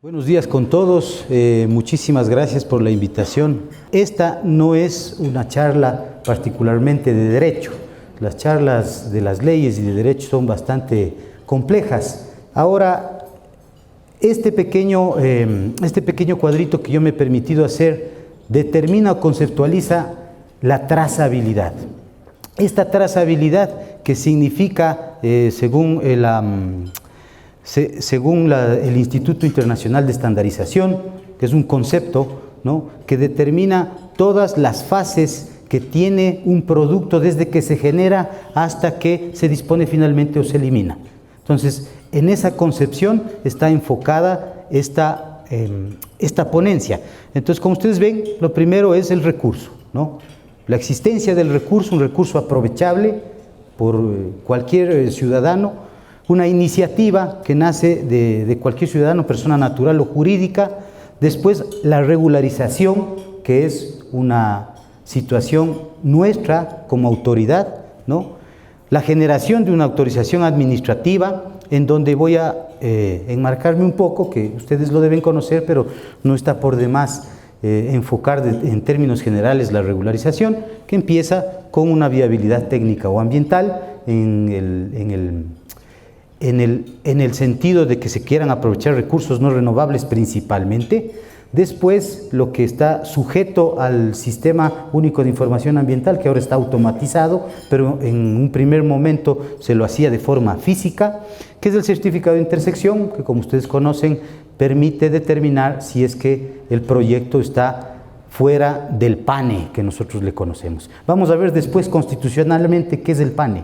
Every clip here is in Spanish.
Buenos días con todos, muchísimas gracias por la invitación. Esta no es una charla particularmente de derecho. Las charlas de las leyes y de derecho son bastante complejas. Ahora, este pequeño cuadrito que yo me he permitido hacer determina o conceptualiza la trazabilidad. Esta trazabilidad que significa, según el Instituto Internacional de Estandarización, que es un concepto, ¿no?, que determina todas las fases que tiene un producto desde que se genera hasta que se dispone finalmente o se elimina. Entonces, en esa concepción está enfocada esta ponencia. Entonces, como ustedes ven, lo primero es el recurso, ¿no? La existencia del recurso, un recurso aprovechable por cualquier ciudadano, una iniciativa que nace de cualquier ciudadano, persona natural o jurídica. Después, la regularización, que es una situación nuestra como autoridad, ¿no? La generación de una autorización administrativa, en donde voy a enmarcarme un poco, que ustedes lo deben conocer, pero no está por demás enfocar en términos generales la regularización, que empieza con una viabilidad técnica o ambiental en el sentido de que se quieran aprovechar recursos no renovables principalmente. Después, lo que está sujeto al Sistema Único de Información Ambiental, que ahora está automatizado, pero en un primer momento se lo hacía de forma física, que es el certificado de intersección, que como ustedes conocen, permite determinar si es que el proyecto está fuera del PANE, que nosotros le conocemos. Vamos a ver después constitucionalmente qué es el PANE,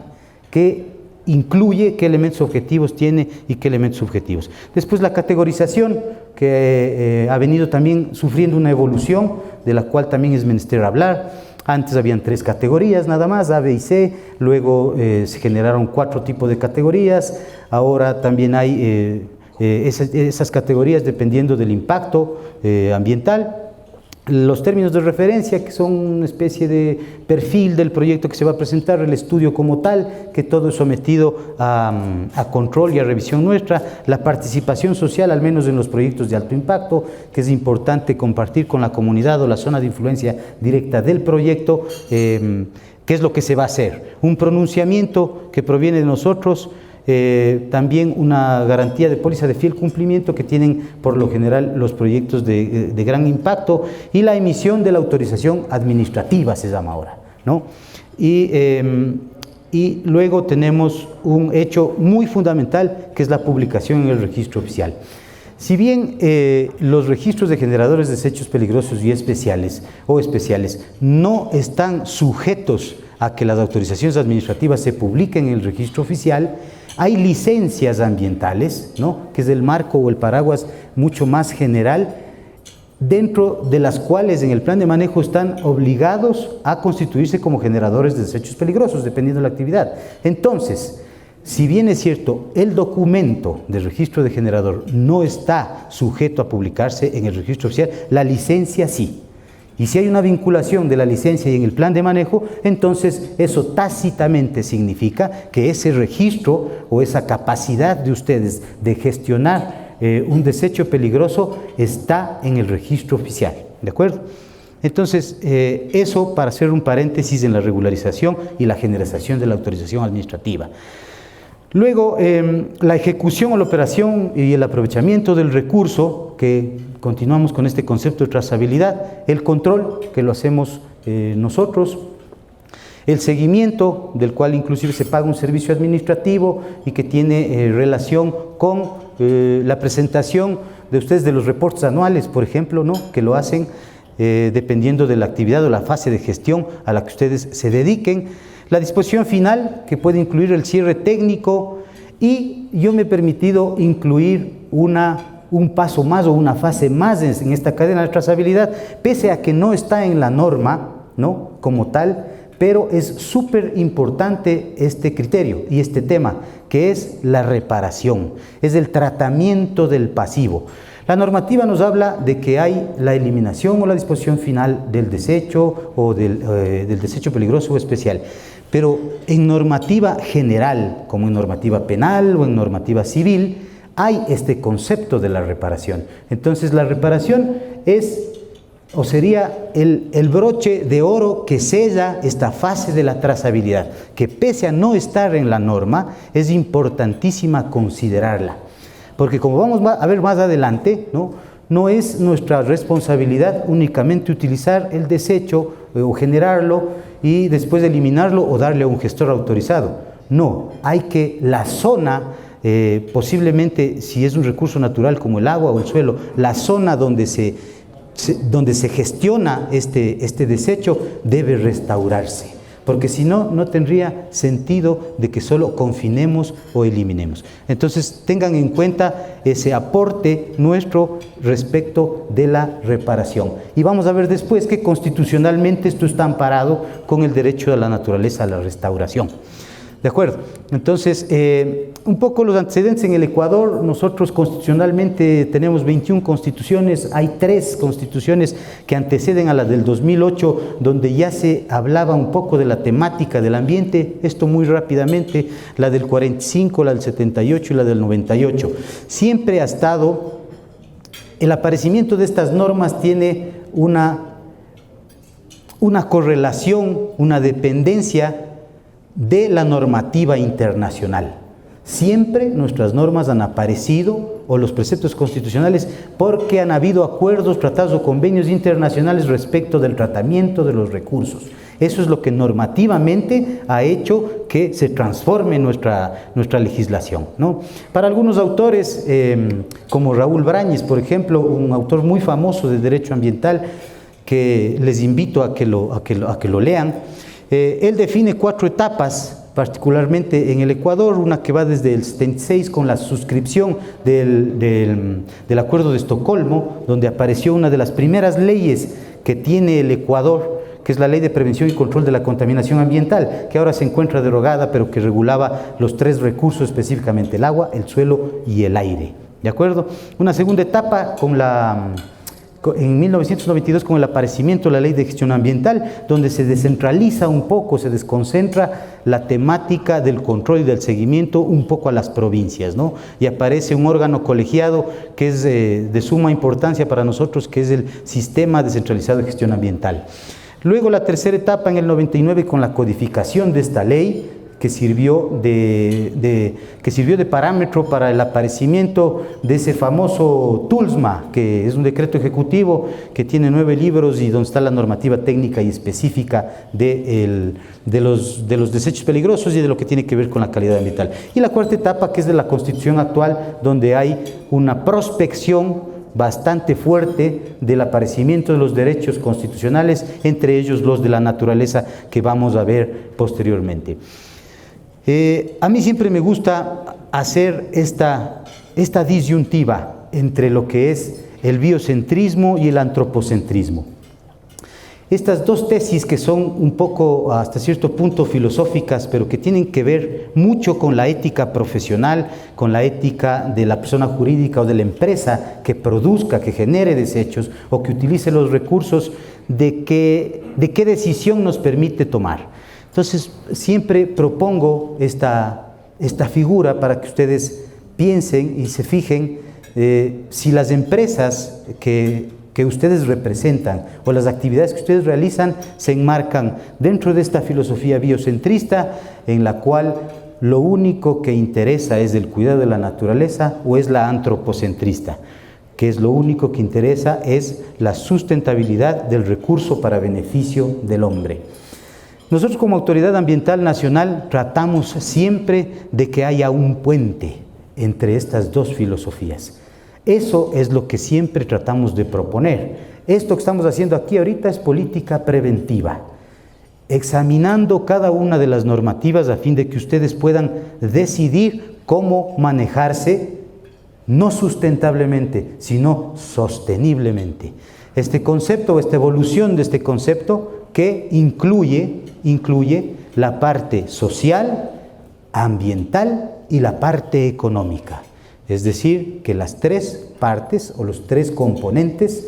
qué incluye, qué elementos objetivos tiene y qué elementos subjetivos. Después, la categorización, que ha venido también sufriendo una evolución, de la cual también es menester hablar. Antes habían 3 categorías nada más, A, B y C, luego se generaron 4 tipos de categorías, ahora también hay esas categorías dependiendo del impacto ambiental. Los términos de referencia, que son una especie de perfil del proyecto que se va a presentar, el estudio como tal, que todo es sometido a control y a revisión nuestra. La participación social, al menos en los proyectos de alto impacto, que es importante compartir con la comunidad o la zona de influencia directa del proyecto, qué es lo que se va a hacer. Un pronunciamiento que proviene de nosotros. También una garantía de póliza de fiel cumplimiento que tienen por lo general los proyectos de gran impacto, y la emisión de la autorización administrativa se llama ahora, ¿no? Y luego tenemos un hecho muy fundamental, que es la publicación en el registro oficial. Si bien los registros de generadores de desechos peligrosos y especiales no están sujetos a que las autorizaciones administrativas se publiquen en el registro oficial, hay licencias ambientales, ¿no?, que es el marco o el paraguas mucho más general, dentro de las cuales en el plan de manejo están obligados a constituirse como generadores de desechos peligrosos, dependiendo de la actividad. Entonces, si bien es cierto, el documento de registro de generador no está sujeto a publicarse en el registro oficial, la licencia sí. Y si hay una vinculación de la licencia y en el plan de manejo, entonces eso tácitamente significa que ese registro o esa capacidad de ustedes de gestionar un desecho peligroso está en el registro oficial, ¿de acuerdo? Entonces, eso para hacer un paréntesis en la regularización y la generación de la autorización administrativa. Luego, la ejecución o la operación y el aprovechamiento del recurso, que continuamos con este concepto de trazabilidad, el control, que lo hacemos nosotros, el seguimiento, del cual inclusive se paga un servicio administrativo y que tiene relación con la presentación de ustedes de los reportes anuales, por ejemplo, ¿no?, que lo hacen dependiendo de la actividad o la fase de gestión a la que ustedes se dediquen. La disposición final, que puede incluir el cierre técnico, y yo me he permitido incluir un paso más o una fase más en esta cadena de trazabilidad, pese a que no está en la norma, ¿no?, como tal, pero es súper importante este criterio y este tema, que es la reparación, es el tratamiento del pasivo. La normativa nos habla de que hay la eliminación o la disposición final del desecho o del desecho peligroso o especial. Pero en normativa general, como en normativa penal o en normativa civil, hay este concepto de la reparación. Entonces la reparación es o sería el broche de oro que sella esta fase de la trazabilidad, que pese a no estar en la norma, es importantísima considerarla. Porque como vamos a ver más adelante, no es nuestra responsabilidad únicamente utilizar el desecho o generarlo y después eliminarlo o darle a un gestor autorizado. No, hay que la zona, posiblemente si es un recurso natural como el agua o el suelo, la zona donde se gestiona este desecho debe restaurarse, porque si no, no tendría sentido de que solo confinemos o eliminemos. Entonces tengan en cuenta ese aporte nuestro respecto de la reparación. Y vamos a ver después que constitucionalmente esto está amparado con el derecho de la naturaleza a la restauración. ¿De acuerdo? Entonces, un poco los antecedentes en el Ecuador. Nosotros constitucionalmente tenemos 21 constituciones. Hay 3 constituciones que anteceden a la del 2008, donde ya se hablaba un poco de la temática del ambiente. Esto muy rápidamente, la del 45, la del 78 y la del 98. Siempre ha estado, el aparecimiento de estas normas tiene una correlación, una dependencia de la normativa internacional. Siempre nuestras normas han aparecido, o los preceptos constitucionales, porque han habido acuerdos, tratados o convenios internacionales respecto del tratamiento de los recursos. Eso es lo que normativamente ha hecho que se transforme nuestra legislación, ¿no? Para algunos autores, como Raúl Brañez, por ejemplo, un autor muy famoso de derecho ambiental, que les invito a que lo lean, él define 4 etapas, particularmente en el Ecuador, una que va desde el 76 con la suscripción del Acuerdo de Estocolmo, donde apareció una de las primeras leyes que tiene el Ecuador, que es la Ley de Prevención y Control de la Contaminación Ambiental, que ahora se encuentra derogada, pero que regulaba los 3 recursos específicamente: el agua, el suelo y el aire. ¿De acuerdo? Una segunda etapa en 1992 con el aparecimiento de la Ley de Gestión Ambiental, donde se descentraliza un poco, se desconcentra la temática del control y del seguimiento un poco a las provincias, ¿no? Y aparece un órgano colegiado que es de suma importancia para nosotros, que es el Sistema Descentralizado de Gestión Ambiental. Luego la tercera etapa en el 99 con la codificación de esta ley, que sirvió de parámetro para el aparecimiento de ese famoso TULSMA, que es un decreto ejecutivo que tiene 9 libros y donde está la normativa técnica y específica de los desechos peligrosos y de lo que tiene que ver con la calidad ambiental. Y la cuarta etapa, que es de la Constitución actual, donde hay una prospección bastante fuerte del aparecimiento de los derechos constitucionales, entre ellos los de la naturaleza, que vamos a ver posteriormente. A mí siempre me gusta hacer esta disyuntiva entre lo que es el biocentrismo y el antropocentrismo. Estas dos tesis, que son un poco hasta cierto punto filosóficas, pero que tienen que ver mucho con la ética profesional, con la ética de la persona jurídica o de la empresa que produzca, que genere desechos o que utilice los recursos, de qué decisión nos permite tomar. Entonces, siempre propongo esta figura para que ustedes piensen y se fijen si las empresas que ustedes representan o las actividades que ustedes realizan se enmarcan dentro de esta filosofía biocentrista, en la cual lo único que interesa es el cuidado de la naturaleza, o es la antropocentrista, que es lo único que interesa es la sustentabilidad del recurso para beneficio del hombre. Nosotros, como Autoridad Ambiental Nacional, tratamos siempre de que haya un puente entre estas dos filosofías. Eso es lo que siempre tratamos de proponer. Esto que estamos haciendo aquí ahorita es política preventiva, examinando cada una de las normativas a fin de que ustedes puedan decidir cómo manejarse, no sustentablemente, sino sosteniblemente. Este concepto, o esta evolución de este concepto, que incluye la parte social, ambiental y la parte económica. Es decir, que las 3 partes o los 3 componentes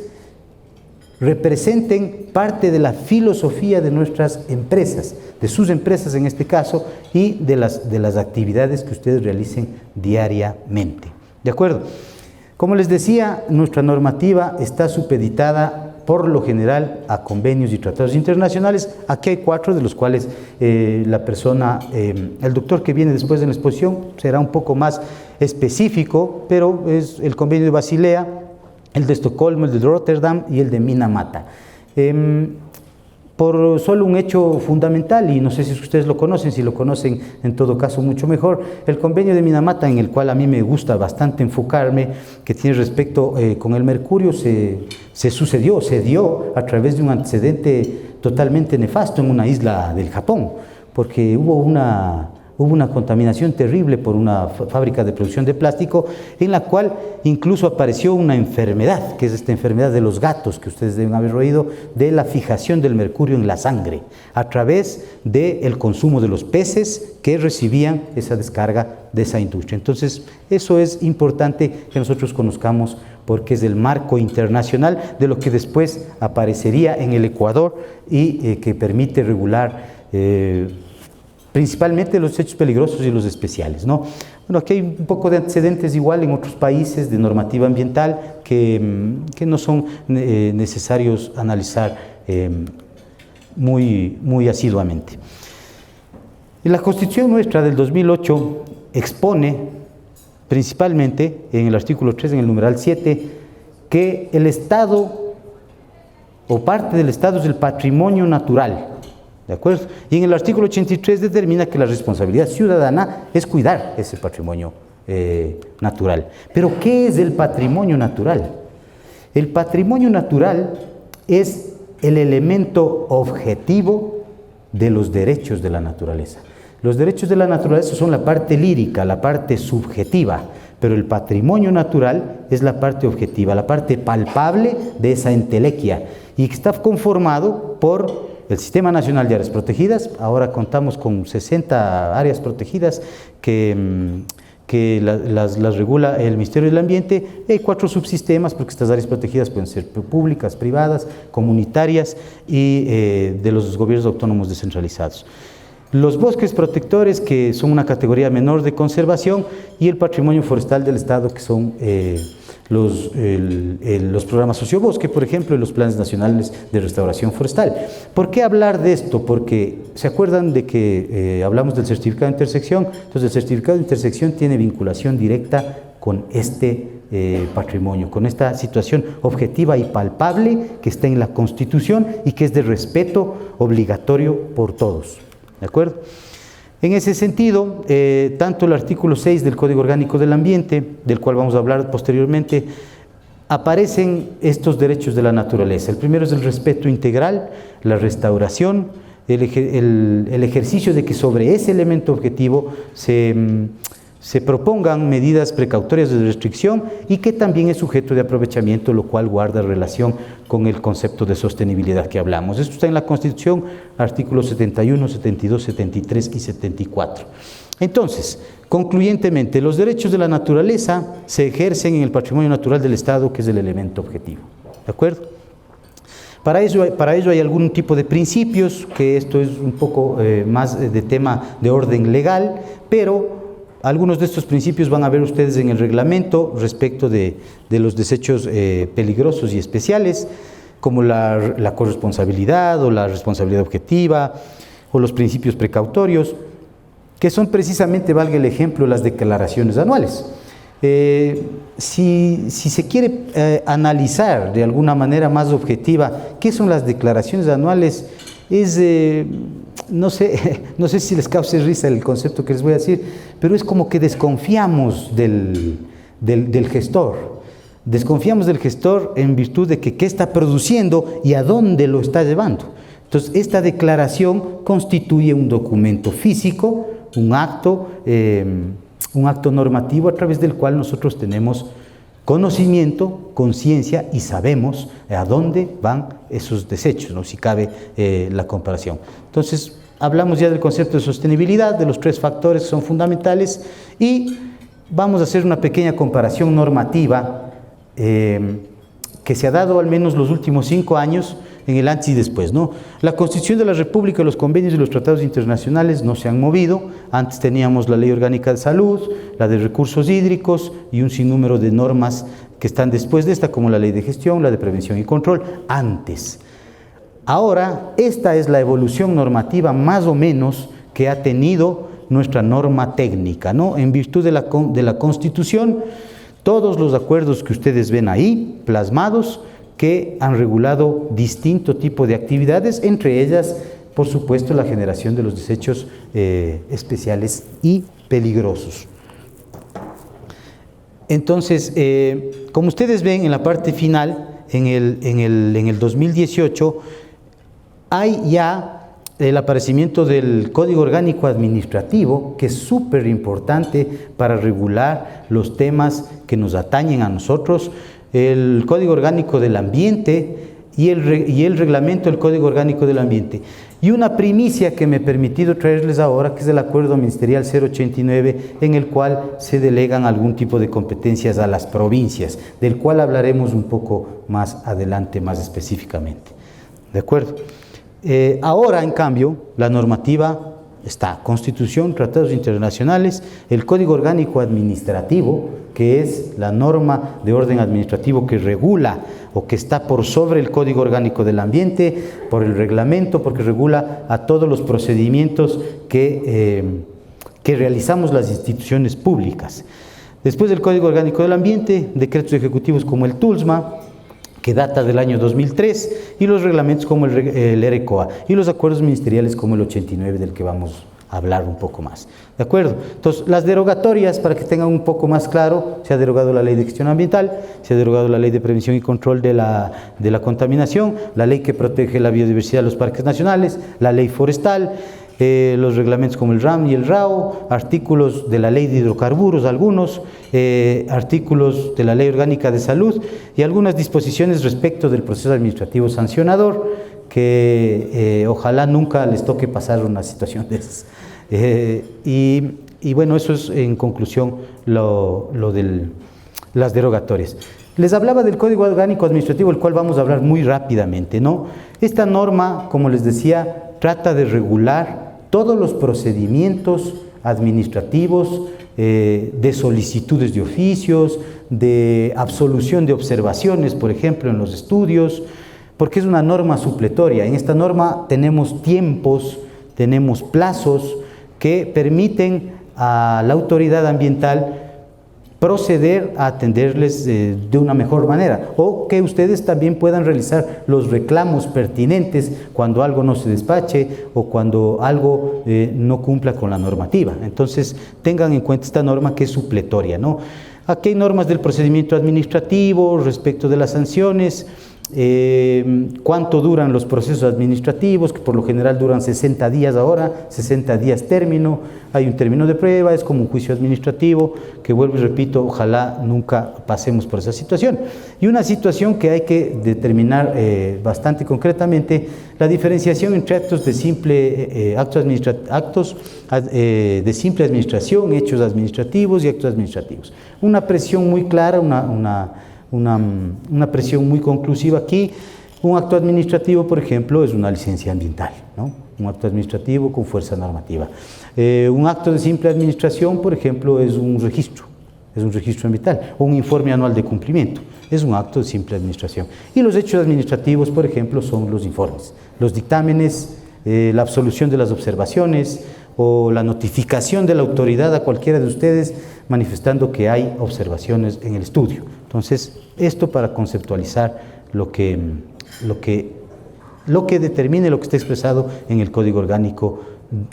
representen parte de la filosofía de nuestras empresas, de sus empresas en este caso, y de las actividades que ustedes realicen diariamente. ¿De acuerdo? Como les decía, nuestra normativa está supeditada por lo general a convenios y tratados internacionales. Aquí hay 4, de los cuales el doctor que viene después de la exposición será un poco más específico, pero es el convenio de Basilea, el de Estocolmo, el de Rotterdam y el de Minamata. Por solo un hecho fundamental, y no sé si ustedes lo conocen, si lo conocen en todo caso mucho mejor, el convenio de Minamata, en el cual a mí me gusta bastante enfocarme, que tiene respecto con el mercurio, se dio a través de un antecedente totalmente nefasto en una isla del Japón, porque hubo una contaminación terrible por una fábrica de producción de plástico, en la cual incluso apareció una enfermedad, que es esta enfermedad de los gatos, que ustedes deben haber oído, de la fijación del mercurio en la sangre, a través del consumo de los peces que recibían esa descarga de esa industria. Entonces, eso es importante que nosotros conozcamos, porque es el marco internacional de lo que después aparecería en el Ecuador y que permite regular principalmente los desechos peligrosos y los especiales, ¿no? Bueno, aquí hay un poco de antecedentes igual en otros países de normativa ambiental que no son necesarios analizar muy asiduamente. La Constitución nuestra del 2008 expone principalmente en el artículo 3, en el numeral 7, que el Estado o parte del Estado es el patrimonio natural. ¿De acuerdo? Y en el artículo 83 determina que la responsabilidad ciudadana es cuidar ese patrimonio natural. Pero, ¿qué es el patrimonio natural? El patrimonio natural es el elemento objetivo de los derechos de la naturaleza. Los derechos de la naturaleza son la parte lírica, la parte subjetiva, pero el patrimonio natural es la parte objetiva, la parte palpable de esa entelequia, y que está conformado por el Sistema Nacional de Áreas Protegidas. Ahora contamos con 60 áreas protegidas que las regula el Ministerio del Ambiente. Hay 4 subsistemas, porque estas áreas protegidas pueden ser públicas, privadas, comunitarias y de los gobiernos autónomos descentralizados. Los bosques protectores, que son una categoría menor de conservación, y el patrimonio forestal del Estado, que son los programas sociobosque, por ejemplo, y los planes nacionales de restauración forestal. ¿Por qué hablar de esto? Porque se acuerdan de que hablamos del certificado de intersección. Entonces, el certificado de intersección tiene vinculación directa con este patrimonio, con esta situación objetiva y palpable que está en la Constitución y que es de respeto obligatorio por todos. ¿De acuerdo? En ese sentido, tanto el artículo 6 del Código Orgánico del Ambiente, del cual vamos a hablar posteriormente, aparecen estos derechos de la naturaleza. El primero es el respeto integral, la restauración, el ejercicio de que sobre ese elemento objetivo se propongan medidas precautorias de restricción y que también es sujeto de aprovechamiento, lo cual guarda relación con el concepto de sostenibilidad que hablamos. Esto está en la Constitución, artículos 71, 72, 73 y 74. Entonces, concluyentemente, los derechos de la naturaleza se ejercen en el patrimonio natural del Estado, que es el elemento objetivo. ¿De acuerdo? Para ello hay algún tipo de principios, que esto es un poco más de tema de orden legal, pero algunos de estos principios van a ver ustedes en el reglamento respecto de los desechos peligrosos y especiales, como la corresponsabilidad o la responsabilidad objetiva o los principios precautorios, que son precisamente, valga el ejemplo, las declaraciones anuales. Si se quiere analizar de alguna manera más objetiva qué son las declaraciones anuales, no sé si les cause risa el concepto que les voy a decir, pero es como que desconfiamos del gestor. Desconfiamos del gestor en virtud de que qué está produciendo y a dónde lo está llevando. Entonces, esta declaración constituye un documento físico, un acto normativo a través del cual nosotros tenemos conocimiento, conciencia y sabemos a dónde van esos desechos, ¿no? Si cabe la comparación. Entonces, hablamos ya del concepto de sostenibilidad, de los 3 factores que son fundamentales, y vamos a hacer una pequeña comparación normativa que se ha dado al menos los últimos 5 años en el antes y después, ¿no? La Constitución de la República, los convenios y los tratados internacionales no se han movido. Antes teníamos la Ley Orgánica de Salud, la de Recursos Hídricos y un sinnúmero de normas que están después de esta, como la Ley de Gestión, la de Prevención y Control, antes. Ahora, esta es la evolución normativa más o menos que ha tenido nuestra norma técnica, ¿no? En virtud de la Constitución, todos los acuerdos que ustedes ven ahí, plasmados, que han regulado distinto tipo de actividades, entre ellas, por supuesto, la generación de los desechos especiales y peligrosos. Entonces, como ustedes ven en la parte final, en el 2018, hay ya el aparecimiento del Código Orgánico Administrativo, que es súper importante para regular los temas que nos atañen a nosotros, el Código Orgánico del Ambiente y el reglamento del Código Orgánico del Ambiente. Y una primicia que me he permitido traerles ahora, que es el Acuerdo Ministerial 089, en el cual se delegan algún tipo de competencias a las provincias, del cual hablaremos un poco más adelante, más específicamente. ¿De acuerdo? Ahora, en cambio, la normativa está: Constitución, tratados internacionales, el Código Orgánico Administrativo, que es la norma de orden administrativo que regula o que está por sobre el Código Orgánico del Ambiente, por el reglamento, porque regula a todos los procedimientos que realizamos las instituciones públicas. Después del Código Orgánico del Ambiente, decretos ejecutivos como el TULSMA, que data del año 2003, y los reglamentos como el RECOA, y los acuerdos ministeriales como el 89, del que vamos a hablar un poco más. ¿De acuerdo? Entonces, las derogatorias, para que tengan un poco más claro: se ha derogado la Ley de Gestión Ambiental, se ha derogado la Ley de Prevención y Control de la Contaminación, la ley que protege la biodiversidad de los parques nacionales, la Ley Forestal, los reglamentos como el RAM y el RAO, artículos de la Ley de Hidrocarburos, algunos, artículos de la Ley Orgánica de Salud y algunas disposiciones respecto del proceso administrativo sancionador, que ojalá nunca les toque pasar una situación de esas. Y bueno, eso es en conclusión lo de las derogatorias. Les hablaba del Código Orgánico Administrativo, el cual vamos a hablar muy rápidamente, ¿no? Esta norma, como les decía, trata de regular todos los procedimientos administrativos, de solicitudes de oficios, de absolución de observaciones, por ejemplo, en los estudios, porque es una norma supletoria. En esta norma tenemos tiempos, tenemos plazos que permiten a la autoridad ambiental proceder a atenderles de una mejor manera, o que ustedes también puedan realizar los reclamos pertinentes cuando algo no se despache o cuando algo no cumpla con la normativa. Entonces, tengan en cuenta esta norma, que es supletoria, ¿no? Aquí hay normas del procedimiento administrativo respecto de las sanciones, cuánto duran los procesos administrativos, que por lo general duran 60 días ahora, 60 días término. Hay un término de prueba, es como un juicio administrativo, que vuelvo y repito, ojalá nunca pasemos por esa situación. Y una situación que hay que determinar bastante concretamente: la diferenciación entre actos de simple de simple administración, hechos administrativos y actos administrativos. Una presión muy clara, una presión muy conclusiva aquí. Un acto administrativo, por ejemplo, es una licencia ambiental, ¿no? Un acto administrativo con fuerza normativa. Un acto de simple administración, por ejemplo, es un registro ambiental, o un informe anual de cumplimiento, es un acto de simple administración. Y los hechos administrativos, por ejemplo, son los informes, los dictámenes, la absolución de las observaciones, o la notificación de la autoridad a cualquiera de ustedes manifestando que hay observaciones en el estudio. Entonces, esto para conceptualizar lo que determine lo que está expresado en el Código Orgánico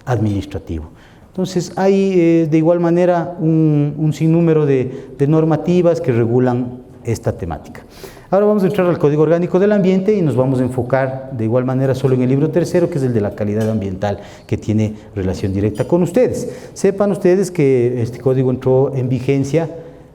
Administrativo. Entonces, hay de igual manera un sinnúmero de normativas que regulan esta temática. Ahora vamos a entrar al Código Orgánico del Ambiente y nos vamos a enfocar de igual manera solo en el libro tercero, que es el de la calidad ambiental, que tiene relación directa con ustedes. Sepan ustedes que este código entró en vigencia,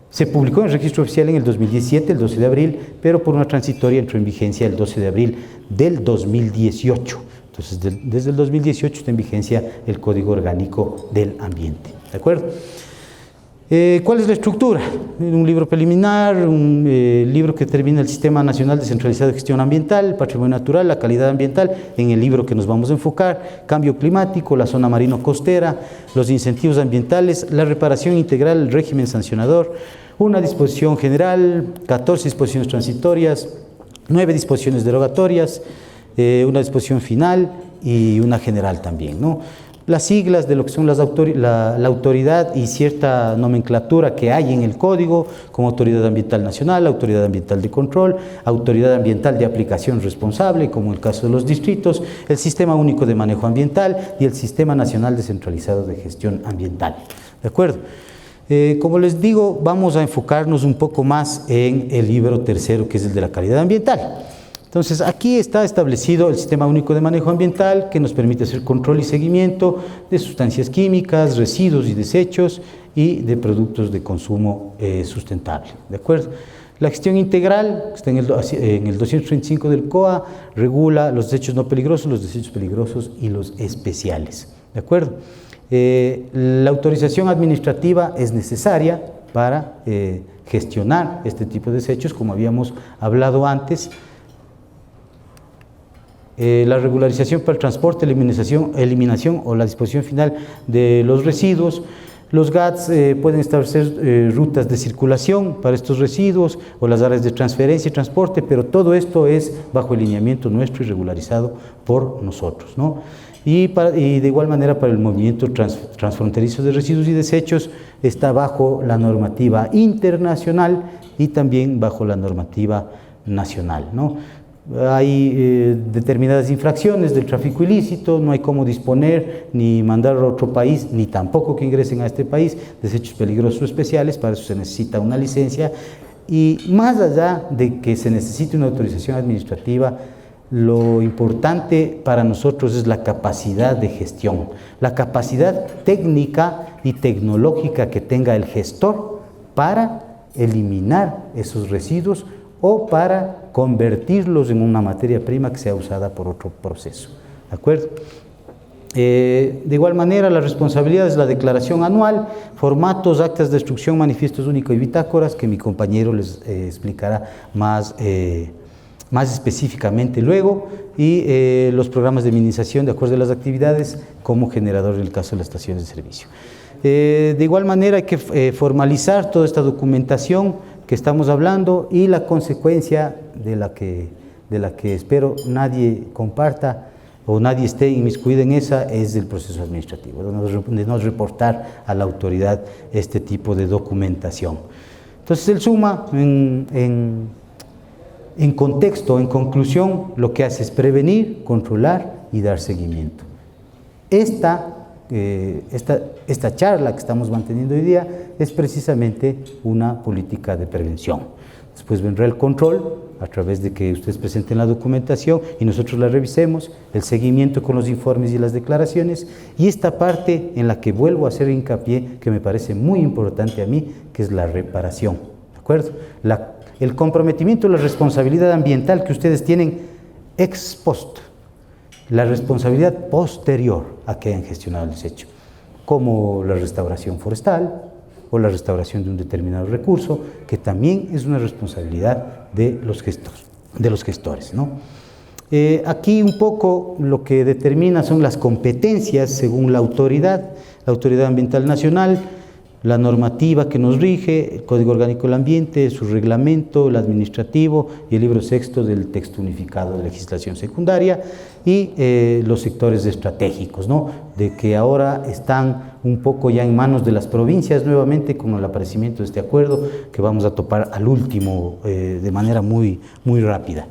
se publicó en el registro oficial en el 2017, el 12 de abril, pero por una transitoria entró en vigencia el 12 de abril del 2018. Entonces, desde el 2018 está en vigencia el Código Orgánico del Ambiente. ¿De acuerdo? ¿Cuál es la estructura? Un libro preliminar, un libro que determina el Sistema Nacional Descentralizado de Gestión Ambiental, el patrimonio natural, la calidad ambiental, en el libro que nos vamos a enfocar, cambio climático, la zona marino-costera, los incentivos ambientales, la reparación integral, el régimen sancionador, una disposición general, 14 disposiciones transitorias, 9 disposiciones derogatorias, una disposición final y una general también, ¿no? Las siglas de lo que son la autoridad y cierta nomenclatura que hay en el código, como Autoridad Ambiental Nacional, Autoridad Ambiental de Control, Autoridad Ambiental de Aplicación Responsable, como el caso de los distritos, el Sistema Único de Manejo Ambiental y el Sistema Nacional Descentralizado de Gestión Ambiental. ¿De acuerdo? Como les digo, vamos a enfocarnos un poco más en el libro tercero, que es el de la calidad ambiental. Entonces, aquí está establecido el Sistema Único de Manejo Ambiental, que nos permite hacer control y seguimiento de sustancias químicas, residuos y desechos y de productos de consumo sustentable. ¿De acuerdo? La gestión integral, que está en el 235 del COA, regula los desechos no peligrosos, los desechos peligrosos y los especiales. ¿De acuerdo? La autorización administrativa es necesaria para gestionar este tipo de desechos, como habíamos hablado antes. La regularización para el transporte, eliminación o la disposición final de los residuos. Los GATS pueden establecer rutas de circulación para estos residuos o las áreas de transferencia y transporte, pero todo esto es bajo el lineamiento nuestro y regularizado por nosotros, ¿no? Y de igual manera para el movimiento transfronterizo de residuos y desechos está bajo la normativa internacional y también bajo la normativa nacional, ¿no? Hay determinadas infracciones del tráfico ilícito, no hay cómo disponer ni mandar a otro país, ni tampoco que ingresen a este país desechos peligrosos especiales, para eso se necesita una licencia. Y más allá de que se necesite una autorización administrativa, lo importante para nosotros es la capacidad de gestión, la capacidad técnica y tecnológica que tenga el gestor para eliminar esos residuos o para convertirlos en una materia prima que sea usada por otro proceso. ¿De acuerdo? De igual manera, la responsabilidad es la declaración anual, formatos, actas de instrucción, manifiestos únicos y bitácoras, que mi compañero les explicará más específicamente luego, y los programas de minimización de acuerdo a las actividades como generador en el caso de las estaciones de servicio. De igual manera hay que formalizar toda esta documentación que estamos hablando, y la consecuencia de la que espero nadie comparta o nadie esté inmiscuido en esa es el proceso administrativo, de no reportar a la autoridad este tipo de documentación. Entonces, el SUMA, en contexto, en conclusión, lo que hace es prevenir, controlar y dar seguimiento. Esta charla que estamos manteniendo hoy día es precisamente una política de prevención. Después vendrá el control, a través de que ustedes presenten la documentación y nosotros la revisemos, el seguimiento con los informes y las declaraciones, y esta parte en la que vuelvo a hacer hincapié, que me parece muy importante a mí, que es la reparación. ¿De acuerdo? El comprometimiento, la responsabilidad ambiental que ustedes tienen ex post, la responsabilidad posterior a que hayan gestionado el desecho, como la restauración forestal o la restauración de un determinado recurso, que también es una responsabilidad de los gestores, ¿no? Aquí un poco lo que determina son las competencias según la Autoridad Ambiental Nacional, la normativa que nos rige, el Código Orgánico del Ambiente, su reglamento, el administrativo y el libro sexto del texto unificado de legislación secundaria, y los sectores estratégicos, ¿no? De que ahora están un poco ya en manos de las provincias nuevamente con el aparecimiento de este acuerdo, que vamos a topar al último de manera muy rápida.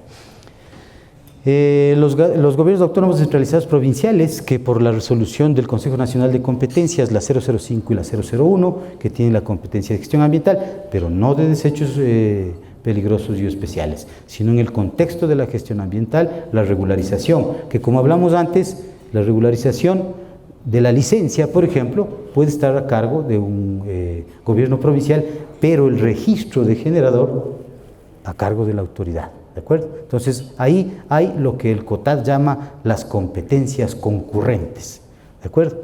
Los gobiernos autónomos descentralizados provinciales, que por la resolución del Consejo Nacional de Competencias, la 005 y la 001, que tienen la competencia de gestión ambiental, pero no de desechos peligrosos y especiales, sino en el contexto de la gestión ambiental, la regularización, que como hablamos antes, la regularización de la licencia, por ejemplo, puede estar a cargo de un gobierno provincial, pero el registro de generador a cargo de la autoridad. ¿De acuerdo? Entonces, ahí hay lo que el COTAD llama las competencias concurrentes. ¿De acuerdo?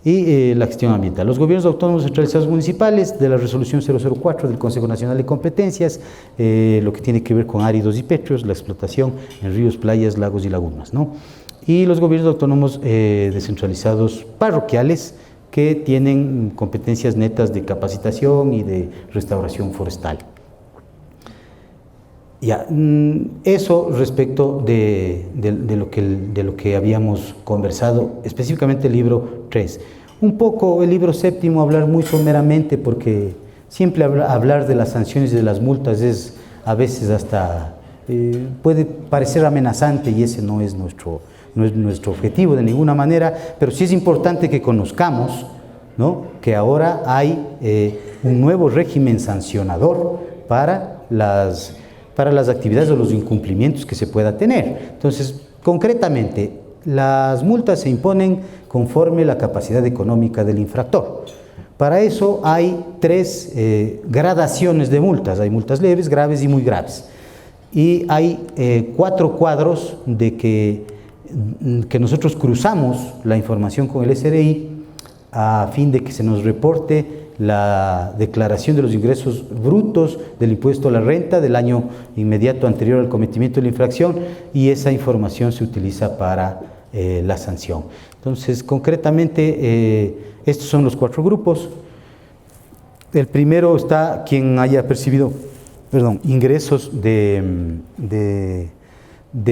y la gestión ambiental. Los gobiernos autónomos centralizados municipales, de la resolución 004 del Consejo Nacional de Competencias, lo que tiene que ver con áridos y pétreos, la explotación en ríos, playas, lagos y lagunas, ¿no? Y los gobiernos autónomos descentralizados parroquiales, que tienen competencias netas de capacitación y de restauración forestal. Ya, eso respecto de lo que habíamos conversado, específicamente el libro 3. Un poco el libro 7, hablar muy someramente, porque siempre hablar de las sanciones y de las multas es a veces hasta, puede parecer amenazante, y ese no es nuestro objetivo de ninguna manera, pero sí es importante que conozcamos, ¿no?, que ahora hay un nuevo régimen sancionador para las actividades o los incumplimientos que se pueda tener. Entonces, concretamente, las multas se imponen conforme la capacidad económica del infractor. Para eso hay 3 gradaciones de multas. Hay multas leves, graves y muy graves. Y hay 4 cuadros de que nosotros cruzamos la información con el SRI a fin de que se nos reporte la declaración de los ingresos brutos del impuesto a la renta del año inmediato anterior al cometimiento de la infracción, y esa información se utiliza para la sanción. Entonces, concretamente, estos son los 4 grupos. El primero está quien haya percibido, ingresos de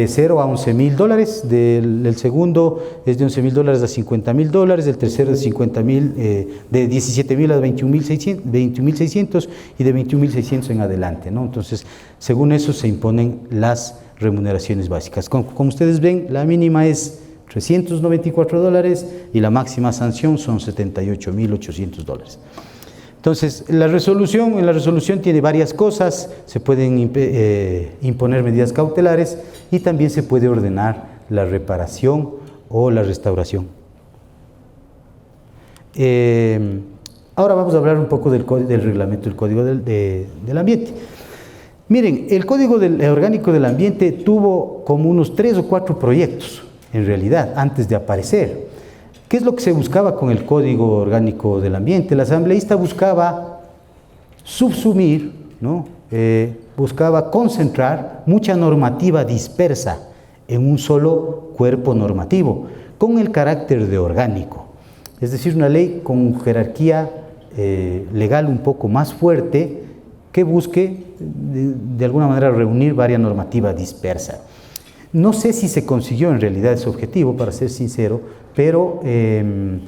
0 a $11,000, el segundo es de $11,000 a $50,000, el tercero de de 17,000 a 21,600 y de 21,600 en adelante, ¿no? Entonces, según eso se imponen las remuneraciones básicas. Como ustedes ven, la mínima es $394 y la máxima sanción son $78,800. Entonces, en la resolución tiene varias cosas. Se pueden imponer medidas cautelares y también se puede ordenar la reparación o la restauración. Ahora vamos a hablar un poco del reglamento del Código del Ambiente. Miren, el Código Orgánico del Ambiente tuvo como unos 3 o 4 proyectos, en realidad, antes de aparecer. ¿Qué es lo que se buscaba con el Código Orgánico del Ambiente? El asambleísta buscaba subsumir, ¿no?, buscaba concentrar mucha normativa dispersa en un solo cuerpo normativo, con el carácter de orgánico. Es decir, una ley con jerarquía legal un poco más fuerte, que busque de alguna manera reunir varias normativas dispersas. No sé si se consiguió en realidad ese objetivo, para ser sincero, pero el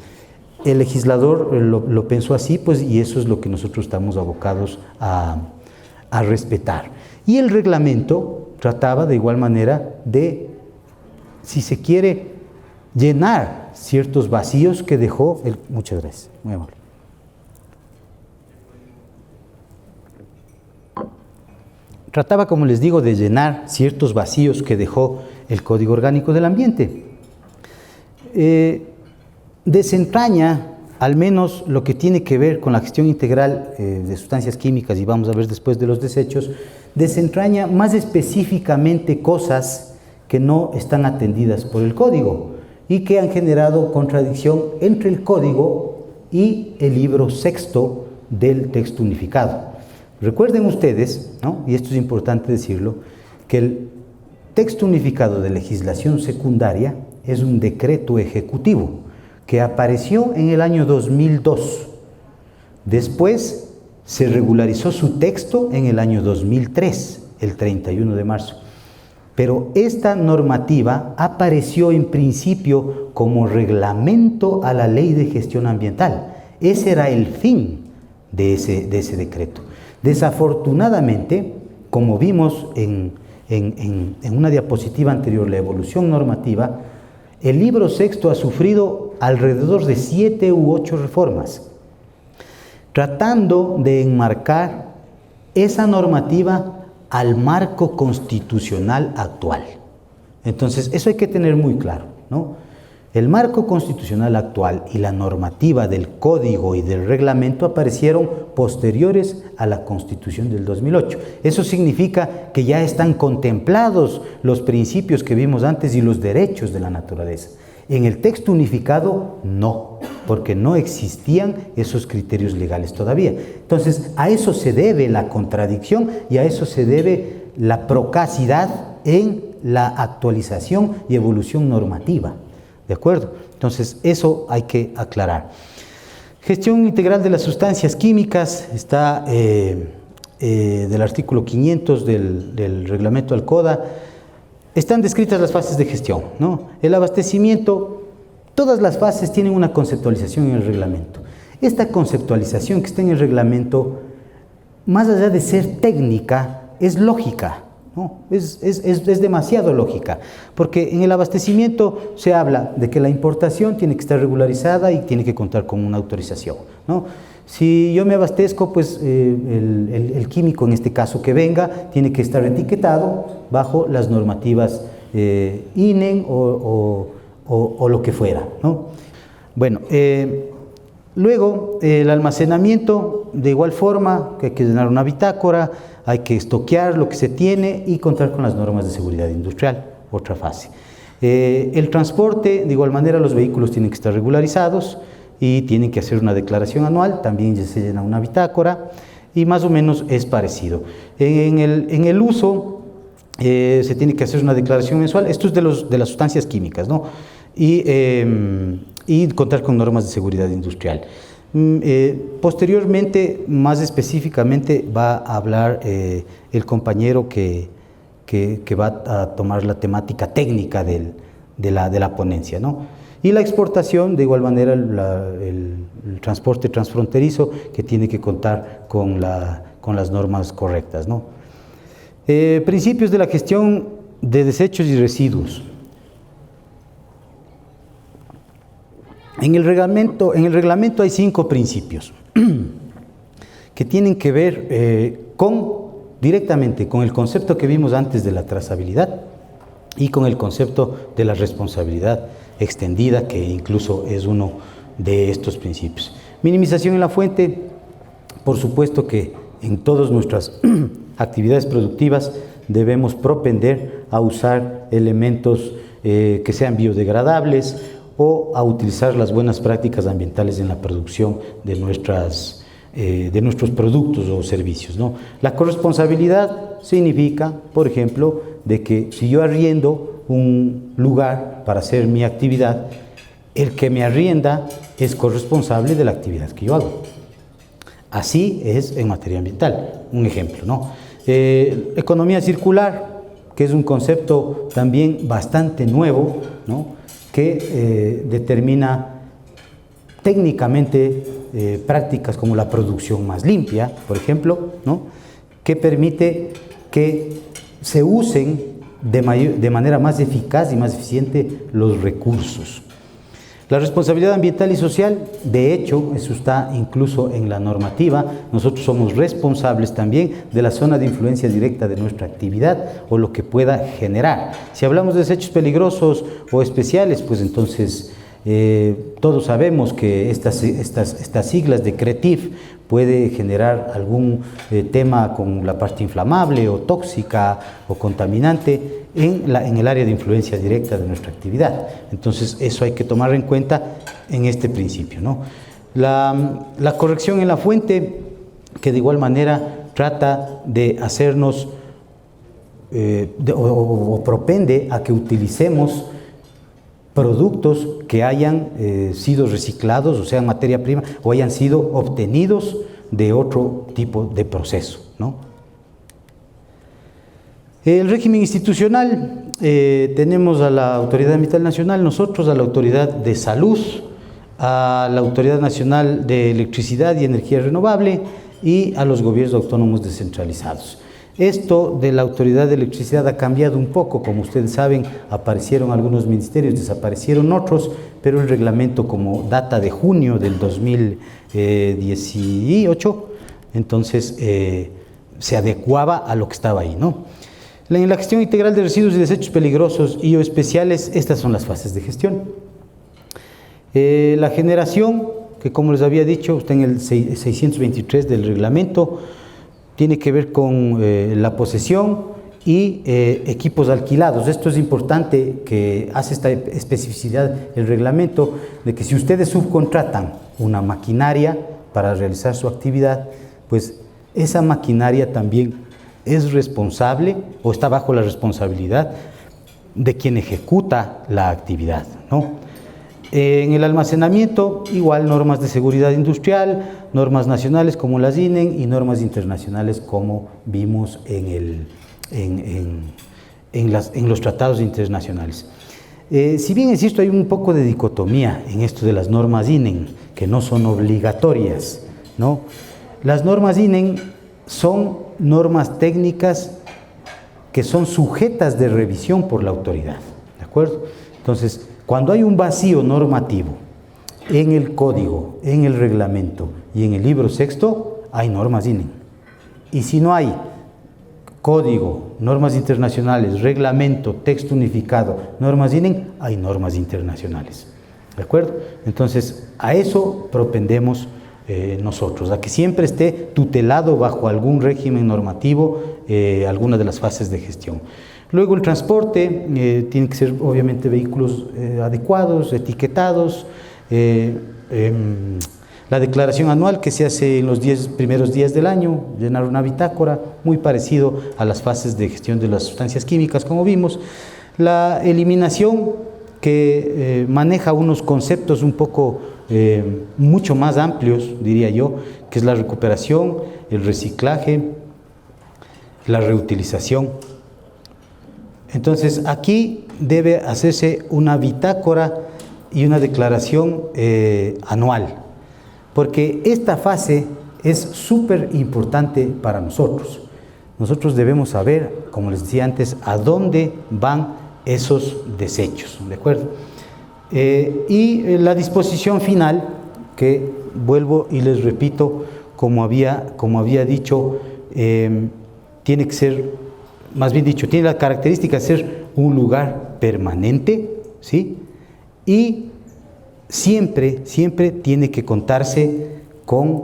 legislador lo pensó así, pues, y eso es lo que nosotros estamos abocados a respetar. Y el reglamento trataba de igual manera de, si se quiere, llenar ciertos vacíos que dejó el... Muchas gracias, muy amable. Trataba, como les digo, de llenar ciertos vacíos que dejó el Código Orgánico del Ambiente. Desentraña, al menos lo que tiene que ver con la gestión integral de sustancias químicas, y vamos a ver después de los desechos, desentraña más específicamente cosas que no están atendidas por el Código y que han generado contradicción entre el Código y el libro 6 del texto unificado. Recuerden ustedes, ¿no?, y esto es importante decirlo, que el texto unificado de legislación secundaria es un decreto ejecutivo que apareció en el año 2002. Después se regularizó su texto en el año 2003, el 31 de marzo. Pero esta normativa apareció en principio como reglamento a la Ley de Gestión Ambiental. Ese era el fin de ese decreto. Desafortunadamente, como vimos en una diapositiva anterior, la evolución normativa, el libro 6 ha sufrido alrededor de 7 u 8 reformas, tratando de enmarcar esa normativa al marco constitucional actual. Entonces, eso hay que tener muy claro, ¿no? El marco constitucional actual y la normativa del Código y del Reglamento aparecieron posteriores a la Constitución del 2008. Eso significa que ya están contemplados los principios que vimos antes y los derechos de la naturaleza. En el texto unificado, no, porque no existían esos criterios legales todavía. Entonces, a eso se debe la contradicción y a eso se debe la procacidad en la actualización y evolución normativa. ¿De acuerdo? Entonces, eso hay que aclarar. Gestión integral de las sustancias químicas está del artículo 500 del reglamento Alcoda. Están descritas las fases de gestión, ¿no? El abastecimiento, todas las fases tienen una conceptualización en el reglamento. Esta conceptualización que está en el reglamento, más allá de ser técnica, es lógica, ¿no? Es demasiado lógica, porque en el abastecimiento se habla de que la importación tiene que estar regularizada y tiene que contar con una autorización, ¿no? Si yo me abastezco, pues el químico, en este caso que venga, tiene que estar etiquetado bajo las normativas INEN o lo que fuera, ¿no? Bueno, luego el almacenamiento, de igual forma, que hay que llenar una bitácora, hay que estoquear lo que se tiene y contar con las normas de seguridad industrial, otra fase. El transporte, de igual manera, los vehículos tienen que estar regularizados y tienen que hacer una declaración anual, también se llena una bitácora y más o menos es parecido. En el uso se tiene que hacer una declaración mensual, esto es de las sustancias químicas, ¿no? Y contar con normas de seguridad industrial. Posteriormente, más específicamente, va a hablar el compañero que va a tomar la temática técnica de la ponencia, ¿no? Y la exportación, de igual manera, el transporte transfronterizo, que tiene que contar con las normas correctas, ¿no? Principios de la gestión de desechos y residuos. En el reglamento hay 5 principios que tienen que ver directamente con el concepto que vimos antes de la trazabilidad y con el concepto de la responsabilidad extendida, que incluso es uno de estos principios. Minimización en la fuente, por supuesto que en todas nuestras actividades productivas debemos propender a usar elementos que sean biodegradables o a utilizar las buenas prácticas ambientales en la producción de nuestros productos o servicios, ¿no? La corresponsabilidad significa, por ejemplo, de que si yo arriendo un lugar para hacer mi actividad, el que me arrienda es corresponsable de la actividad que yo hago. Así es en materia ambiental, un ejemplo, ¿no? Economía circular, que es un concepto también bastante nuevo, ¿no? Que determina técnicamente prácticas como la producción más limpia, por ejemplo, ¿no? Que permite que se usen de manera más eficaz y más eficiente los recursos. La responsabilidad ambiental y social, de hecho, eso está incluso en la normativa. Nosotros somos responsables también de la zona de influencia directa de nuestra actividad o lo que pueda generar. Si hablamos de desechos peligrosos o especiales, pues entonces todos sabemos que estas siglas de CRETIF puede generar algún tema con la parte inflamable o tóxica o contaminante en el área de influencia directa de nuestra actividad. Entonces eso hay que tomar en cuenta en este principio, ¿no? La corrección en la fuente, que de igual manera trata de hacernos o propende a que utilicemos productos que hayan sido reciclados, o sea, materia prima, o hayan sido obtenidos de otro tipo de proceso, ¿no? El régimen institucional, tenemos a la Autoridad Ambiental Nacional, nosotros a la Autoridad de Salud, a la Autoridad Nacional de Electricidad y Energía Renovable y a los gobiernos autónomos descentralizados. Esto de la Autoridad de Electricidad ha cambiado un poco, como ustedes saben, aparecieron algunos ministerios, desaparecieron otros, pero el reglamento, como data de junio del 2018, entonces se adecuaba a lo que estaba ahí, ¿no? En la gestión integral de residuos y desechos peligrosos y o especiales, estas son las fases de gestión. La generación, que como les había dicho, está en el 623 del reglamento, tiene que ver con la posesión y equipos alquilados. Esto es importante, que hace esta especificidad el reglamento, de que si ustedes subcontratan una maquinaria para realizar su actividad, pues esa maquinaria también es responsable o está bajo la responsabilidad de quien ejecuta la actividad, ¿no? En el almacenamiento, igual normas de seguridad industrial, normas nacionales como las INEN y normas internacionales como vimos en los tratados internacionales. Si bien, insisto, hay un poco de dicotomía en esto de las normas INEN, que no son obligatorias, ¿no? Las normas INEN son normas técnicas que son sujetas de revisión por la autoridad, ¿de acuerdo? Entonces, cuando hay un vacío normativo en el código, en el reglamento y en el libro sexto, hay normas INEN. Y si no hay código, normas internacionales, reglamento, texto unificado, normas INEN, hay normas internacionales, ¿de acuerdo? Entonces, a eso propendemos nosotros, a que siempre esté tutelado bajo algún régimen normativo alguna de las fases de gestión. Luego el transporte, tiene que ser obviamente vehículos adecuados, etiquetados, la declaración anual que se hace en los 10 primeros días del año, llenar una bitácora, muy parecido a las fases de gestión de las sustancias químicas, como vimos. La eliminación, que maneja unos conceptos un poco mucho más amplios, diría yo, que es la recuperación, el reciclaje, la reutilización. Entonces, aquí debe hacerse una bitácora y una declaración anual, porque esta fase es súper importante para nosotros. Nosotros debemos saber, como les decía antes, a dónde van esos desechos, ¿de acuerdo? Y la disposición final, que vuelvo y les repito, como había dicho, tiene que ser, más bien dicho, tiene la característica de ser un lugar permanente, ¿sí? Y siempre tiene que contarse con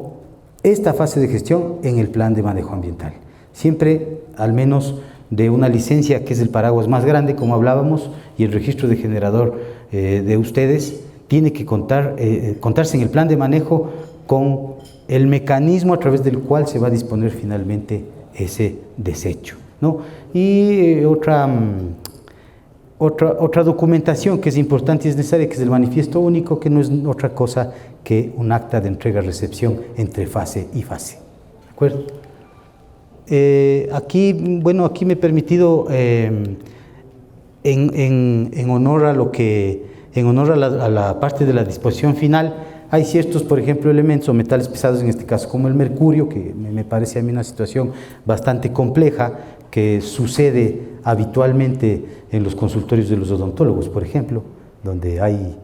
esta fase de gestión en el plan de manejo ambiental. Siempre, al menos, de una licencia que es el paraguas más grande, como hablábamos, y el registro de generador de ustedes, tiene que contarse en el plan de manejo con el mecanismo a través del cual se va a disponer finalmente ese desecho, ¿no? Y otra documentación que es importante y es necesaria, que es el manifiesto único, que no es otra cosa que un acta de entrega-recepción entre fase y fase, ¿de acuerdo? Aquí me he permitido, en honor a la parte de la disposición final, hay ciertos, por ejemplo, elementos o metales pesados, en este caso como el mercurio, que me parece a mí una situación bastante compleja, que sucede habitualmente en los consultorios de los odontólogos, por ejemplo, donde hay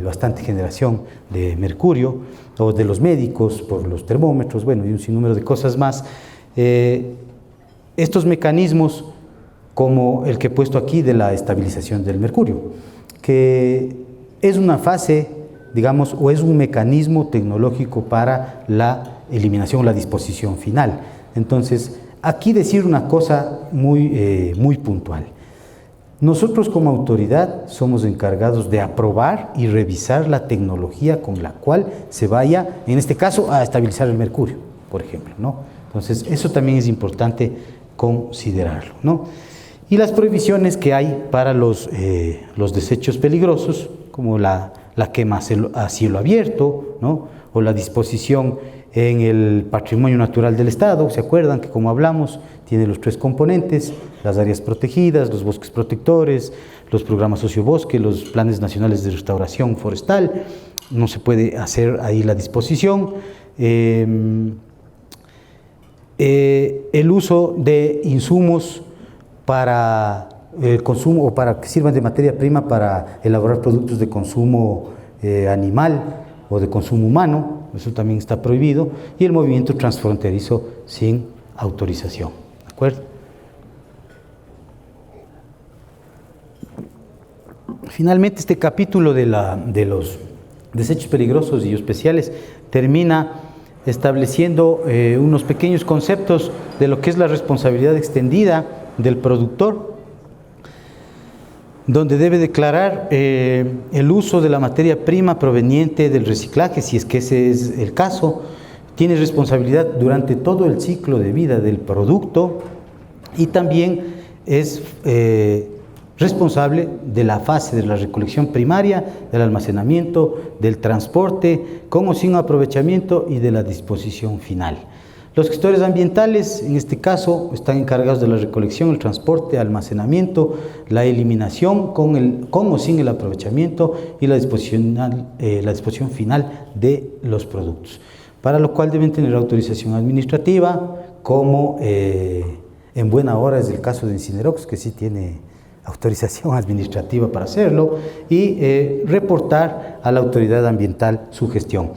bastante generación de mercurio, o de los médicos por los termómetros, bueno, y un sinnúmero de cosas más. Estos mecanismos, como el que he puesto aquí de la estabilización del mercurio, que es una fase, digamos, o es un mecanismo tecnológico para la eliminación o la disposición final. Entonces, aquí decir una cosa muy puntual. Nosotros como autoridad somos encargados de aprobar y revisar la tecnología con la cual se vaya, en este caso, a estabilizar el mercurio, por ejemplo, ¿no? Entonces, eso también es importante considerarlo, ¿no? Y las prohibiciones que hay para los desechos peligrosos, como la quema a cielo abierto, ¿no? O la disposición en el patrimonio natural del Estado. ¿Se acuerdan que, como hablamos, tiene los 3 componentes: las áreas protegidas, los bosques protectores, los programas sociobosque, los planes nacionales de restauración forestal? No se puede hacer ahí la disposición. El uso de insumos para el consumo o para que sirvan de materia prima para elaborar productos de consumo animal o de consumo humano, eso también está prohibido, y el movimiento transfronterizo sin autorización, ¿de acuerdo? Finalmente, este capítulo de los desechos peligrosos y especiales termina estableciendo unos pequeños conceptos de lo que es la responsabilidad extendida del productor, donde debe declarar el uso de la materia prima proveniente del reciclaje, si es que ese es el caso. Tiene responsabilidad durante todo el ciclo de vida del producto y también es responsable de la fase de la recolección primaria, del almacenamiento, del transporte, con o sin aprovechamiento y de la disposición final. Los gestores ambientales, en este caso, están encargados de la recolección, el transporte, almacenamiento, la eliminación con o sin el aprovechamiento y la disposición final de los productos, para lo cual deben tener autorización administrativa, como en buena hora es el caso de Incinerox, que sí tiene autorización administrativa para hacerlo, y reportar a la autoridad ambiental su gestión.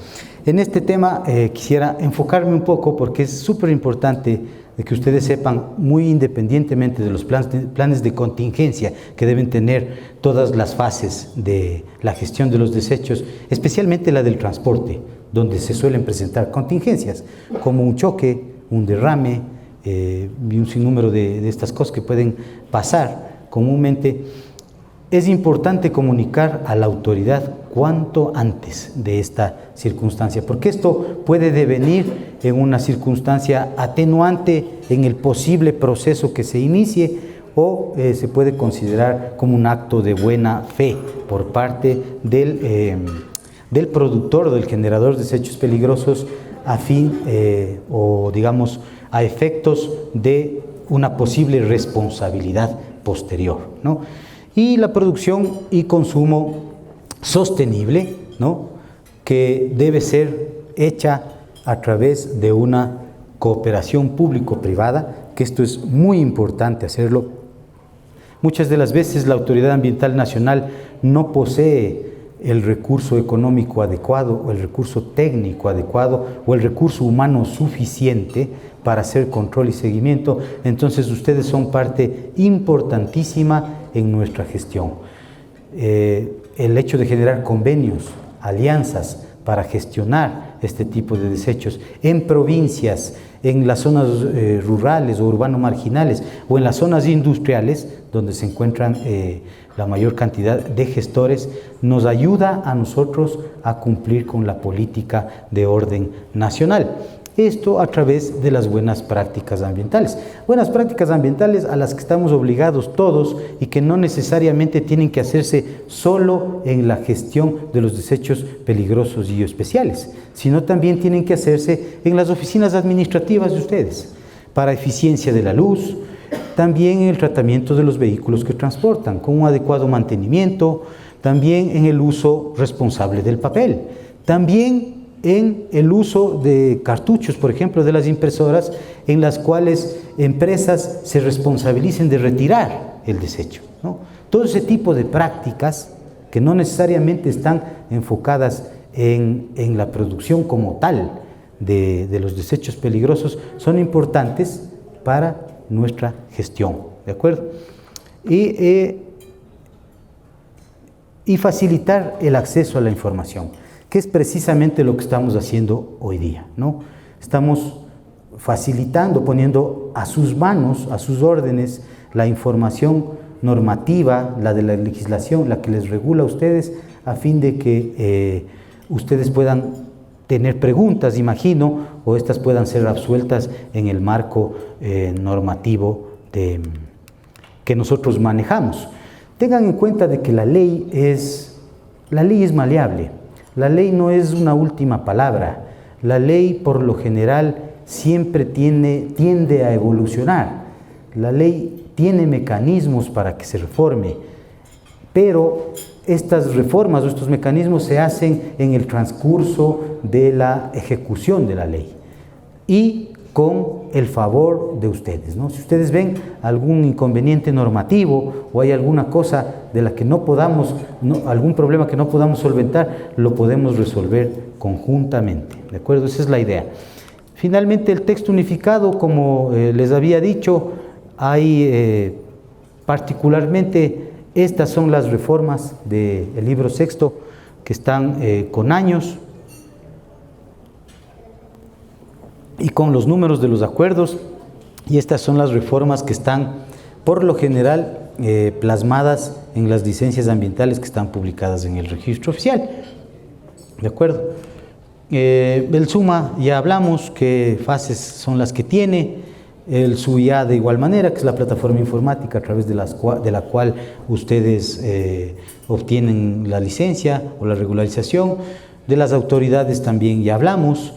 En este tema quisiera enfocarme un poco porque es súper importante de que ustedes sepan, muy independientemente de los planes de contingencia que deben tener todas las fases de la gestión de los desechos, especialmente la del transporte, donde se suelen presentar contingencias, como un choque, un derrame y un sinnúmero de estas cosas que pueden pasar comúnmente. Es importante comunicar a la autoridad cuanto antes de esta circunstancia, porque esto puede devenir en una circunstancia atenuante en el posible proceso que se inicie, o se puede considerar como un acto de buena fe por parte del productor o del generador de desechos peligrosos a fin o digamos a efectos de una posible responsabilidad posterior, ¿no? Y la producción y consumo sostenible, ¿no?, que debe ser hecha a través de una cooperación público-privada, que esto es muy importante hacerlo. Muchas de las veces la Autoridad Ambiental Nacional no posee el recurso económico adecuado, o el recurso técnico adecuado, o el recurso humano suficiente para hacer control y seguimiento. Entonces ustedes son parte importantísima en nuestra gestión. El hecho de generar convenios, alianzas para gestionar este tipo de desechos en provincias, en las zonas rurales o urbano-marginales o en las zonas industriales donde se encuentran la mayor cantidad de gestores, nos ayuda a nosotros a cumplir con la política de orden nacional. Esto a través de las buenas prácticas ambientales. Buenas prácticas ambientales a las que estamos obligados todos y que no necesariamente tienen que hacerse solo en la gestión de los desechos peligrosos y especiales, sino también tienen que hacerse en las oficinas administrativas de ustedes, para eficiencia de la luz, también en el tratamiento de los vehículos que transportan, con un adecuado mantenimiento, también en el uso responsable del papel, también en el uso de cartuchos, por ejemplo, de las impresoras, en las cuales empresas se responsabilicen de retirar el desecho, ¿no? Todo ese tipo de prácticas que no necesariamente están enfocadas en la producción como tal de los desechos peligrosos son importantes para nuestra gestión, ¿de acuerdo? Y facilitar el acceso a la información, que es precisamente lo que estamos haciendo hoy día, ¿no? Estamos facilitando, poniendo a sus manos, a sus órdenes, la información normativa, la de la legislación, la que les regula a ustedes, a fin de que ustedes puedan tener preguntas, imagino, o estas puedan ser absueltas en el marco normativo que nosotros manejamos. Tengan en cuenta de que la ley es maleable. La ley no es una última palabra. La ley, por lo general, siempre tiende a evolucionar. La ley tiene mecanismos para que se reforme, pero estas reformas o estos mecanismos se hacen en el transcurso de la ejecución de la ley y con el favor de ustedes, ¿no? Si ustedes ven algún inconveniente normativo o hay alguna cosa de la que algún problema que no podamos solventar, lo podemos resolver conjuntamente, ¿de acuerdo? Esa es la idea. Finalmente, el texto unificado, como les había dicho, hay particularmente estas son las reformas del libro sexto que están con años y con los números de los acuerdos, y estas son las reformas que están por lo general plasmadas en las licencias ambientales que están publicadas en el registro oficial. ¿De acuerdo? El SUMA ya hablamos qué fases son las que tiene, el SUIA de igual manera, que es la plataforma informática a través de la cual ustedes obtienen la licencia o la regularización. De las autoridades también ya hablamos.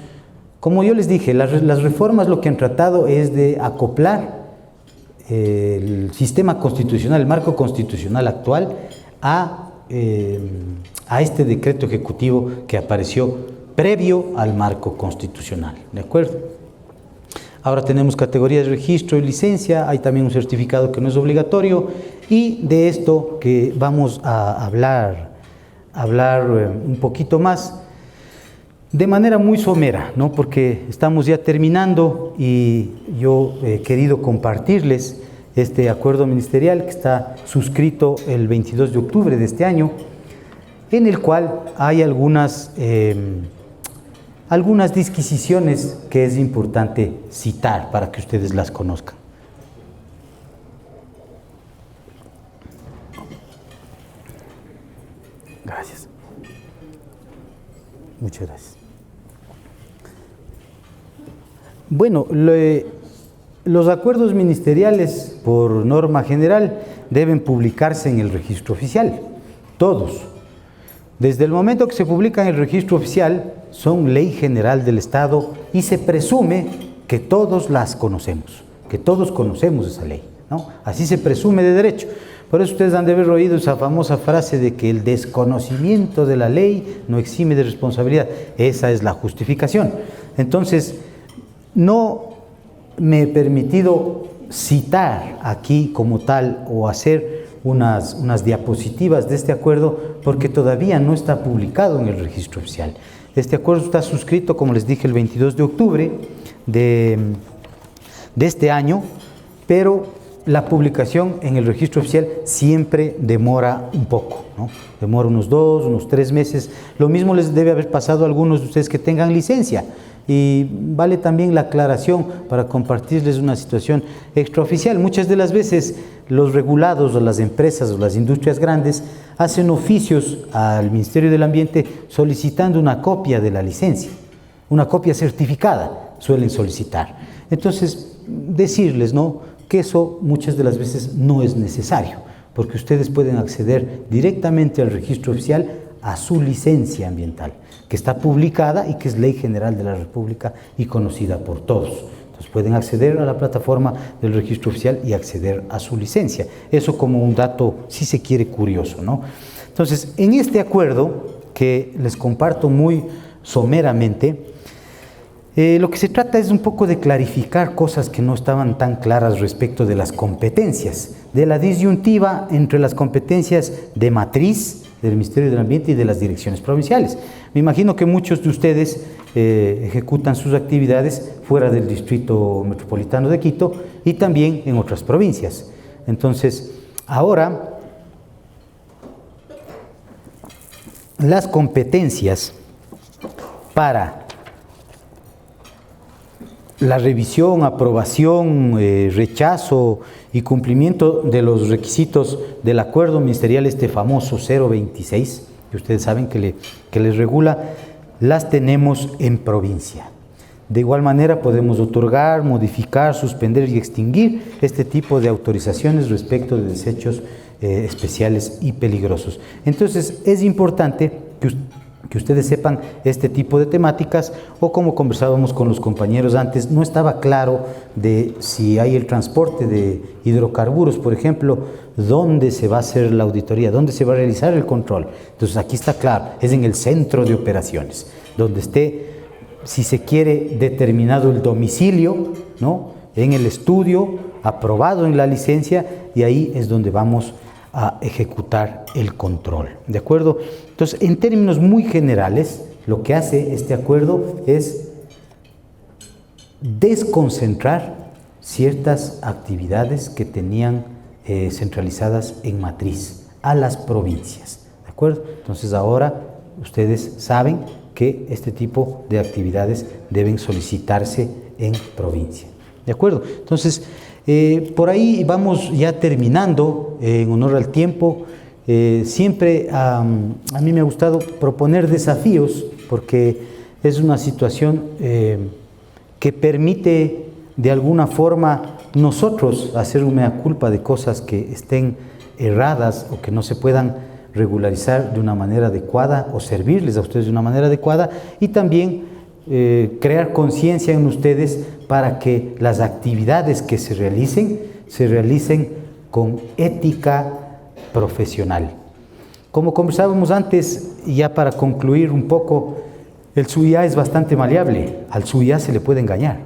Como yo les dije, las reformas lo que han tratado es de acoplar el sistema constitucional, el marco constitucional actual a este decreto ejecutivo que apareció previo al marco constitucional. ¿De acuerdo? Ahora tenemos categorías de registro y licencia, hay también un certificado que no es obligatorio, y de esto que vamos a hablar un poquito más de manera muy somera, ¿no? Porque estamos ya terminando y yo he querido compartirles este acuerdo ministerial que está suscrito el 22 de octubre de este año, en el cual hay algunas disquisiciones que es importante citar para que ustedes las conozcan. Gracias. Muchas gracias. Bueno, los acuerdos ministeriales, por norma general, deben publicarse en el registro oficial, todos. Desde el momento que se publican en el registro oficial, son ley general del Estado y se presume que todos las conocemos, que todos conocemos esa ley, ¿no? Así se presume de derecho. Por eso ustedes han de haber oído esa famosa frase de que el desconocimiento de la ley no exime de responsabilidad. Esa es la justificación. Entonces, no me he permitido citar aquí como tal o hacer unas diapositivas de este acuerdo porque todavía no está publicado en el registro oficial. Este acuerdo está suscrito, como les dije, el 22 de octubre de este año, pero la publicación en el registro oficial siempre demora un poco, ¿no? Demora unos 2, unos 3 meses. Lo mismo les debe haber pasado a algunos de ustedes que tengan licencia. Y vale también la aclaración para compartirles una situación extraoficial. Muchas de las veces los regulados o las empresas o las industrias grandes hacen oficios al Ministerio del Ambiente solicitando una copia de la licencia, una copia certificada suelen solicitar. Entonces, decirles, ¿no?, que eso muchas de las veces no es necesario, porque ustedes pueden acceder directamente al registro oficial a su licencia ambiental, que está publicada y que es ley general de la República y conocida por todos. Entonces pueden acceder a la plataforma del registro oficial y acceder a su licencia. Eso como un dato, si se quiere, curioso, ¿no? Entonces, en este acuerdo, que les comparto muy someramente, lo que se trata es un poco de clarificar cosas que no estaban tan claras respecto de las competencias, de la disyuntiva entre las competencias de matriz del Ministerio del Ambiente y de las direcciones provinciales. Me imagino que muchos de ustedes ejecutan sus actividades fuera del Distrito Metropolitano de Quito y también en otras provincias. Entonces, ahora, las competencias para la revisión, aprobación, rechazo y cumplimiento de los requisitos del acuerdo ministerial, este famoso 026, que ustedes saben que les regula, las tenemos en provincia. De igual manera podemos otorgar, modificar, suspender y extinguir este tipo de autorizaciones respecto de desechos especiales y peligrosos. Entonces es importante que ustedes sepan este tipo de temáticas, o como conversábamos con los compañeros antes, no estaba claro de si hay el transporte de hidrocarburos, por ejemplo, dónde se va a hacer la auditoría, dónde se va a realizar el control. Entonces aquí está claro, es en el centro de operaciones, donde esté, si se quiere, determinado el domicilio, ¿no?, en el estudio, aprobado en la licencia, y ahí es donde vamos a ejecutar el control, ¿de acuerdo? Entonces, en términos muy generales, lo que hace este acuerdo es desconcentrar ciertas actividades que tenían centralizadas en matriz a las provincias, ¿de acuerdo? Entonces, ahora ustedes saben que este tipo de actividades deben solicitarse en provincia, ¿de acuerdo? Entonces, Por ahí vamos ya terminando, en honor al tiempo. Siempre a mí me ha gustado proponer desafíos, porque es una situación que permite de alguna forma nosotros hacer una mea culpa de cosas que estén erradas o que no se puedan regularizar de una manera adecuada o servirles a ustedes de una manera adecuada, y también crear conciencia en ustedes para que las actividades que se realicen con ética profesional. Como conversábamos antes, y ya para concluir un poco, el SUIA es bastante maleable. Al SUIA se le puede engañar,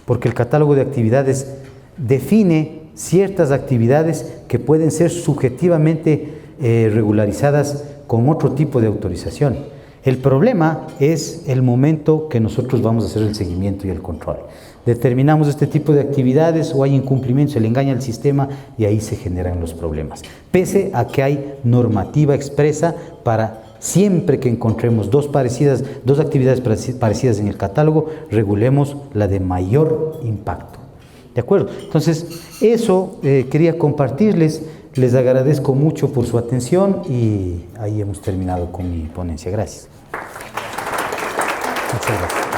porque el catálogo de actividades define ciertas actividades que pueden ser subjetivamente regularizadas con otro tipo de autorización. El problema es el momento que nosotros vamos a hacer el seguimiento y el control. Determinamos este tipo de actividades o hay incumplimiento, se le engaña al sistema y ahí se generan los problemas. Pese a que hay normativa expresa para siempre que encontremos dos actividades parecidas en el catálogo, regulemos la de mayor impacto. ¿De acuerdo? Entonces, eso quería compartirles. Les agradezco mucho por su atención y ahí hemos terminado con mi ponencia. Gracias. Muchas gracias.